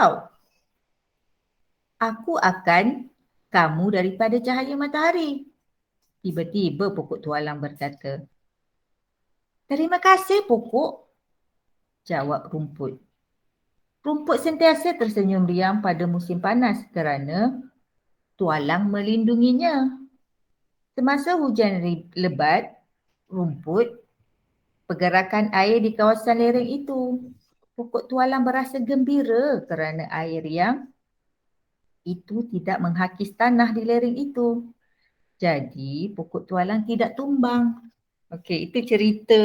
risau. Aku akan kamu daripada cahaya matahari. Tiba-tiba pokok tualang berkata, terima kasih pokok, jawab rumput. Rumput sentiasa tersenyum riang pada musim panas kerana tualang melindunginya. Semasa hujan lebat, rumput pergerakan air di kawasan lereng itu. Pokok tualang berasa gembira kerana air yang itu tidak menghakis tanah di lereng itu. Jadi pokok tualang tidak tumbang. Okey, itu cerita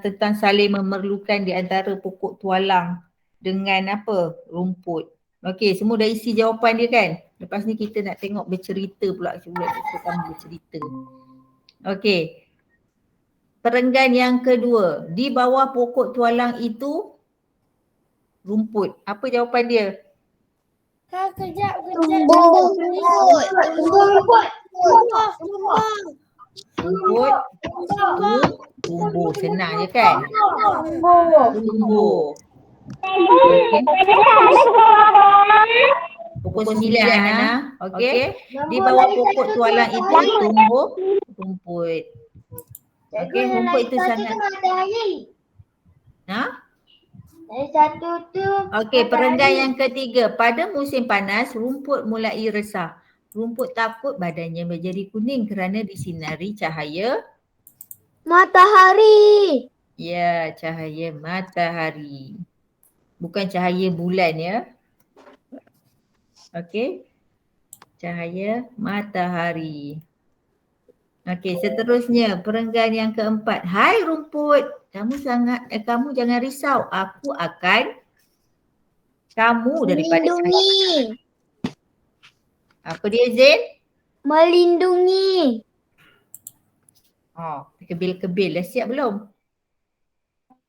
tentang saling memerlukan di antara pokok tualang dengan apa? Rumput. Okey, semua dah isi jawapan dia kan? Lepas ni kita nak tengok bercerita pula. Cuba kamu bercerita. Okey. Perenggan yang kedua. Di bawah pokok tualang itu rumput. Apa jawapan dia? Kejap. Rumput. Tumbuh. Senang je kan? Tumbuh. Okay. Pukul 9 Hana. Okey. Di bawah pokok tualang itu tumbuh rumput. Okey, rumput itu sangat. Dari satu tu. Okey, perenggan yang ketiga. Pada musim panas, rumput mulai resah. Rumput takut badannya menjadi kuning kerana disinari cahaya Matahari. ya, cahaya matahari. Bukan cahaya bulan ya. Okey. Cahaya matahari. Okey, seterusnya perenggan yang keempat. Hai rumput, kamu jangan risau. Aku akan kamu daripada Melindungi. apa dia Zain? Melindungi. Oh, kebil-kebil dah siap belum?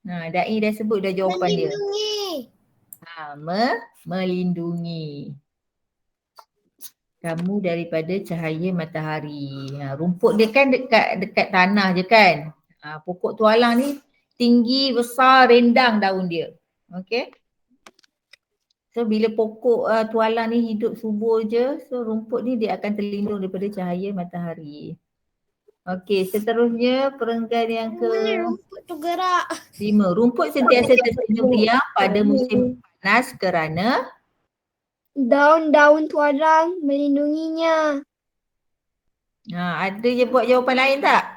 Dai dah sebut dah jawapan dia. Melindungi. Kamu daripada cahaya matahari. Rumput dia kan dekat tanah je kan. Pokok tualang ni tinggi, besar, rendang daun dia. Okey. So bila pokok tualang ni hidup subur je, so rumput ni dia akan terlindung daripada cahaya matahari. Okey, seterusnya perenggan yang Rumput tu gerak. 5. Rumput sentiasa tersenyum riang pada musim panas kerana Daun-daun tualang melindunginya. ada je buat jawapan lain tak?